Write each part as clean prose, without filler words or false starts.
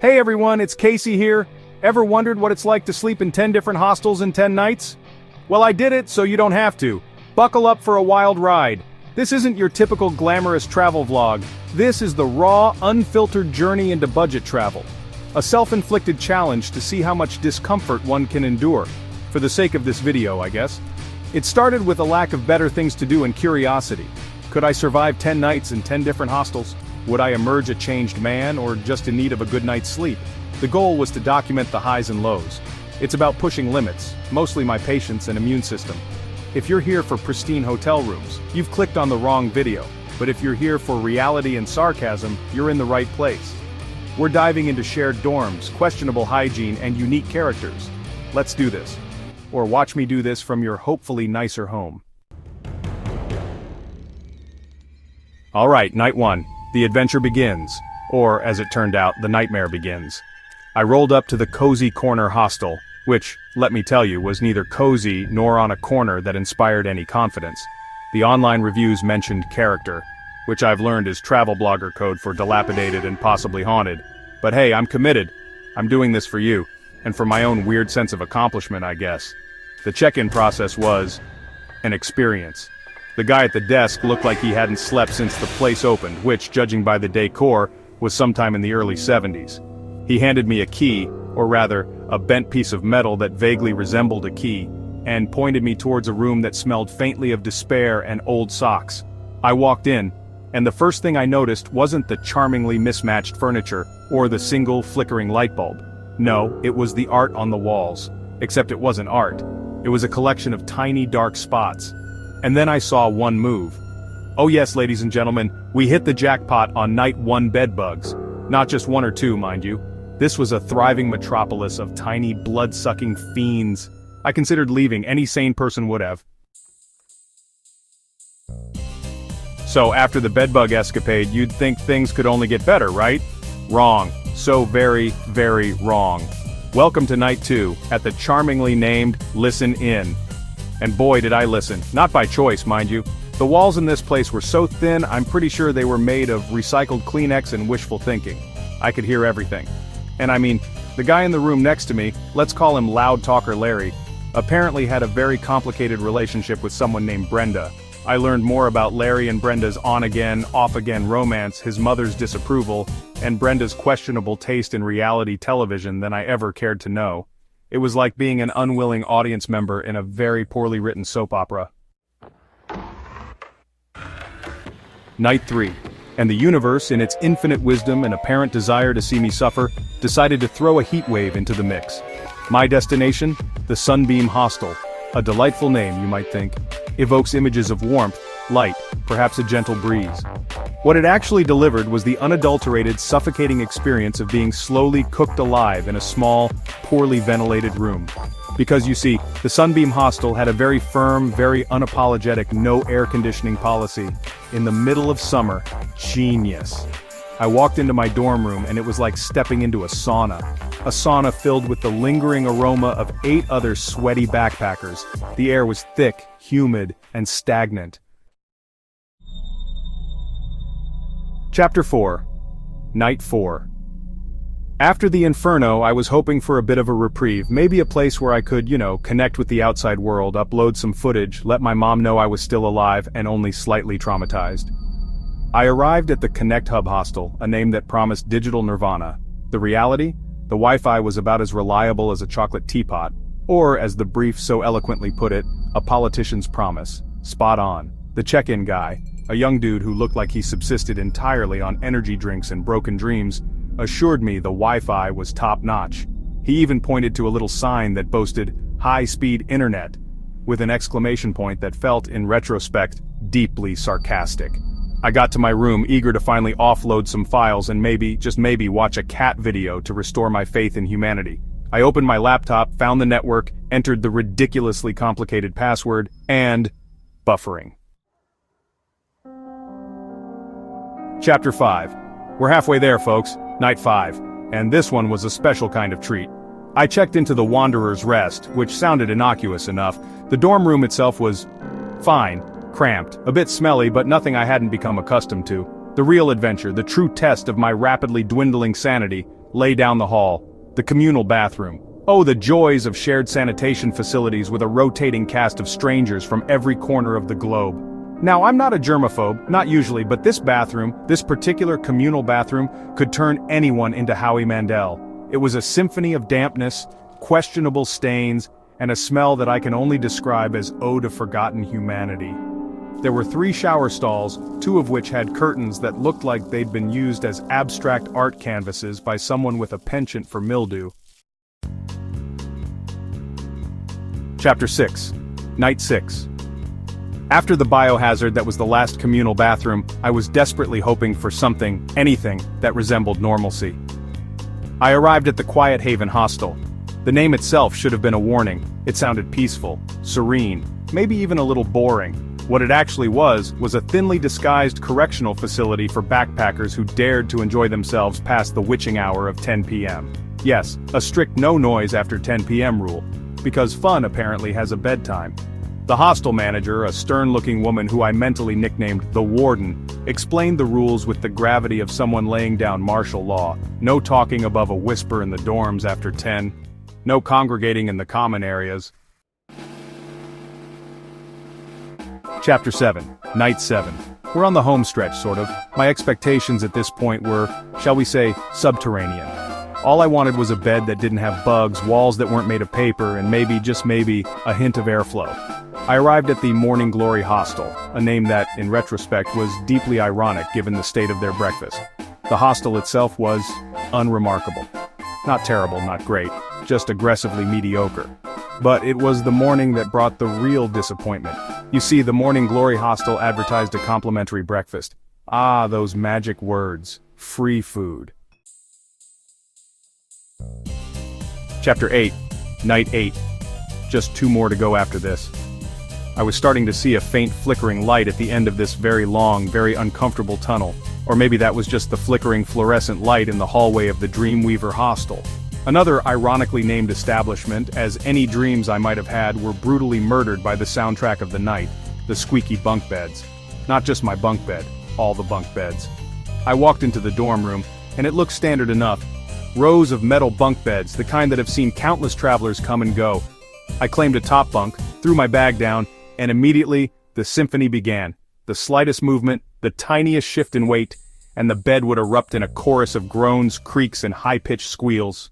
Hey everyone, it's Casey here. Ever wondered what it's like to sleep in 10 different hostels in 10 nights? Well, I did it, so you don't have to. Buckle up for a wild ride. This isn't your typical glamorous travel vlog. This is the raw, unfiltered journey into budget travel. A self-inflicted challenge to see how much discomfort one can endure. For the sake of this video, I guess. It started with a lack of better things to do and curiosity. Could I survive 10 nights in 10 different hostels? Would I emerge a changed man, or just in need of a good night's sleep? The goal was to document the highs and lows. It's about pushing limits, mostly my patience and immune system. If you're here for pristine hotel rooms, you've clicked on the wrong video. But if you're here for reality and sarcasm, you're in the right place. We're diving into shared dorms, questionable hygiene, and unique characters. Let's do this. Or watch me do this from your hopefully nicer home. Alright, night one. The adventure begins. Or, as it turned out, the nightmare begins. I rolled up to the Cozy Corner Hostel, which, let me tell you, was neither cozy nor on a corner that inspired any confidence. The online reviews mentioned character, which I've learned is travel blogger code for dilapidated and possibly haunted. But hey, I'm committed. I'm doing this for you, and for my own weird sense of accomplishment, I guess. The check-in process was an experience. The guy at the desk looked like he hadn't slept since the place opened, which, judging by the decor, was sometime in the early 70s. He handed me a key, or rather, a bent piece of metal that vaguely resembled a key, and pointed me towards a room that smelled faintly of despair and old socks. I walked in, and the first thing I noticed wasn't the charmingly mismatched furniture, or the single flickering light bulb. No, it was the art on the walls. Except it wasn't art. It was a collection of tiny dark spots. And then I saw one move. Oh yes, ladies and gentlemen, we hit the jackpot on night one bedbugs. Not just one or two, mind you. This was a thriving metropolis of tiny blood-sucking fiends. I considered leaving, any sane person would have. So after the bedbug escapade, you'd think things could only get better, right? Wrong. So very, very wrong. Welcome to night two, at the charmingly named Listen Inn. And boy did I listen, not by choice, mind you. The walls in this place were so thin, I'm pretty sure they were made of recycled Kleenex and wishful thinking. I could hear everything. And I mean, the guy in the room next to me, let's call him Loud Talker Larry, apparently had a very complicated relationship with someone named Brenda. I learned more about Larry and Brenda's on-again, off-again romance, his mother's disapproval, and Brenda's questionable taste in reality television than I ever cared to know. It was like being an unwilling audience member in a very poorly written soap opera. Night 3. And the universe, in its infinite wisdom and apparent desire to see me suffer, decided to throw a heat wave into the mix. My destination? The Sunbeam Hostel. A delightful name, you might think. Evokes images of warmth, light, perhaps a gentle breeze. What it actually delivered was the unadulterated, suffocating experience of being slowly cooked alive in a small, poorly ventilated room. Because you see, the Sunbeam Hostel had a very firm, very unapologetic no air conditioning policy. In the middle of summer, genius. I walked into my dorm room and it was like stepping into a sauna. A sauna filled with the lingering aroma of 8 other sweaty backpackers. The air was thick, humid, and stagnant. Chapter 4. Night 4. After the inferno, I was hoping for a bit of a reprieve, maybe a place where I could, connect with the outside world, upload some footage, let my mom know I was still alive and only slightly traumatized. I arrived at the Connect Hub Hostel, a name that promised digital nirvana. The reality? The Wi-Fi was about as reliable as a chocolate teapot, or, as the brief so eloquently put it, a politician's promise. Spot on. The check-in guy, a young dude who looked like he subsisted entirely on energy drinks and broken dreams, assured me the Wi-Fi was top-notch. He even pointed to a little sign that boasted, high-speed internet, with an exclamation point that felt, in retrospect, deeply sarcastic. I got to my room eager to finally offload some files and maybe, just maybe, watch a cat video to restore my faith in humanity. I opened my laptop, found the network, entered the ridiculously complicated password, and buffering. Chapter 5. We're halfway there, folks. Night 5. And this one was a special kind of treat. I checked into the Wanderer's Rest, which sounded innocuous enough. The dorm room itself was fine, cramped, a bit smelly, but nothing I hadn't become accustomed to. The real adventure, the true test of my rapidly dwindling sanity, lay down the hall. The communal bathroom. Oh, the joys of shared sanitation facilities with a rotating cast of strangers from every corner of the globe. Now, I'm not a germaphobe, not usually, but this bathroom, this particular communal bathroom, could turn anyone into Howie Mandel. It was a symphony of dampness, questionable stains, and a smell that I can only describe as ode to forgotten humanity. There were 3 shower stalls, 2 of which had curtains that looked like they'd been used as abstract art canvases by someone with a penchant for mildew. Chapter 6. Night 6. After the biohazard that was the last communal bathroom, I was desperately hoping for something, anything, that resembled normalcy. I arrived at the Quiet Haven Hostel. The name itself should have been a warning. It sounded peaceful, serene, maybe even a little boring. What it actually was a thinly disguised correctional facility for backpackers who dared to enjoy themselves past the witching hour of 10 p.m. Yes, a strict no noise after 10 p.m. rule, because fun apparently has a bedtime. The hostel manager, a stern-looking woman who I mentally nicknamed the Warden, explained the rules with the gravity of someone laying down martial law. No talking above a whisper in the dorms after 10. No congregating in the common areas. Chapter 7. Night 7. We're on the home stretch, sort of. My expectations at this point were, shall we say, subterranean. All I wanted was a bed that didn't have bugs, walls that weren't made of paper, and maybe, just maybe, a hint of airflow. I arrived at the Morning Glory Hostel, a name that, in retrospect, was deeply ironic given the state of their breakfast. The hostel itself was unremarkable. Not terrible, not great, just aggressively mediocre. But it was the morning that brought the real disappointment. You see, the Morning Glory Hostel advertised a complimentary breakfast. Ah, those magic words. Free food. Chapter 8. Night 8. Just 2 more to go after this. I was starting to see a faint flickering light at the end of this very long, very uncomfortable tunnel. Or maybe that was just the flickering fluorescent light in the hallway of the Dreamweaver Hostel. Another ironically named establishment, as any dreams I might have had were brutally murdered by the soundtrack of the night, the squeaky bunk beds. Not just my bunk bed, all the bunk beds. I walked into the dorm room, and it looked standard enough. Rows of metal bunk beds, the kind that have seen countless travelers come and go. I claimed a top bunk, threw my bag down, and immediately, the symphony began. The slightest movement, the tiniest shift in weight, and the bed would erupt in a chorus of groans, creaks, and high-pitched squeals.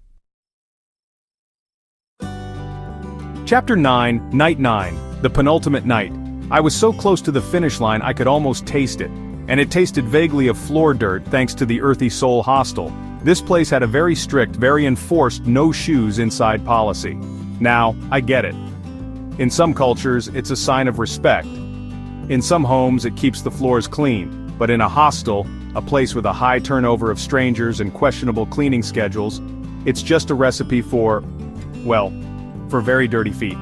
Chapter 9, Night 9, the penultimate night. I was so close to the finish line I could almost taste it. And it tasted vaguely of floor dirt thanks to the Earthy Soul Hostel. This place had a very strict, very enforced no shoes inside policy. Now, I get it. In some cultures, it's a sign of respect. In some homes, it keeps the floors clean. But in a hostel, a place with a high turnover of strangers and questionable cleaning schedules, it's just a recipe for, well, for very dirty feet.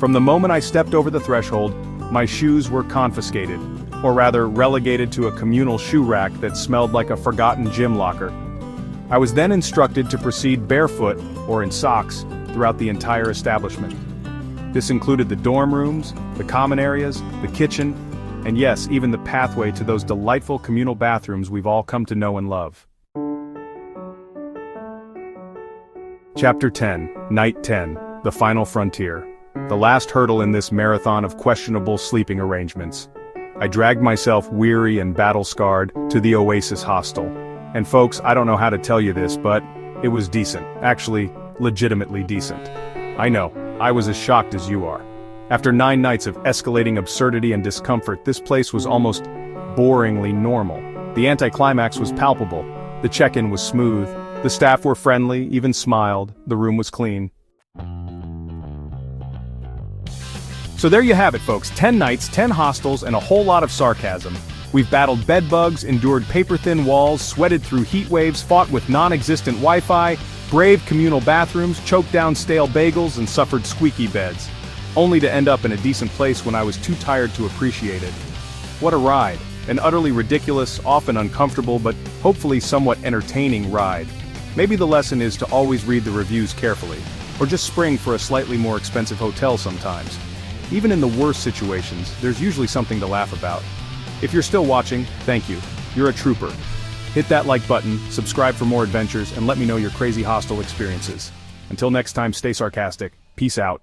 From the moment I stepped over the threshold, my shoes were confiscated, or rather relegated to a communal shoe rack that smelled like a forgotten gym locker. I was then instructed to proceed barefoot, or in socks, throughout the entire establishment. This included the dorm rooms, the common areas, the kitchen, and yes, even the pathway to those delightful communal bathrooms we've all come to know and love. Chapter 10, Night 10, the final frontier. The last hurdle in this marathon of questionable sleeping arrangements. I dragged myself weary and battle-scarred to the Oasis Hostel. And folks, I don't know how to tell you this, but it was decent. Actually, legitimately decent. I know, I was as shocked as you are. After 9 nights of escalating absurdity and discomfort, this place was almost boringly normal. The anticlimax was palpable. The check-in was smooth. The staff were friendly, even smiled. The room was clean. So there you have it, folks. 10 nights, 10 hostels, and a whole lot of sarcasm. We've battled bed bugs, endured paper-thin walls, sweated through heat waves, fought with non-existent Wi-Fi, braved communal bathrooms, choked down stale bagels, and suffered squeaky beds. Only to end up in a decent place when I was too tired to appreciate it. What a ride. An utterly ridiculous, often uncomfortable, but hopefully somewhat entertaining ride. Maybe the lesson is to always read the reviews carefully, or just spring for a slightly more expensive hotel sometimes. Even in the worst situations, there's usually something to laugh about. If you're still watching, thank you. You're a trooper. Hit that like button, subscribe for more adventures, and let me know your crazy hostel experiences. Until next time, stay sarcastic. Peace out.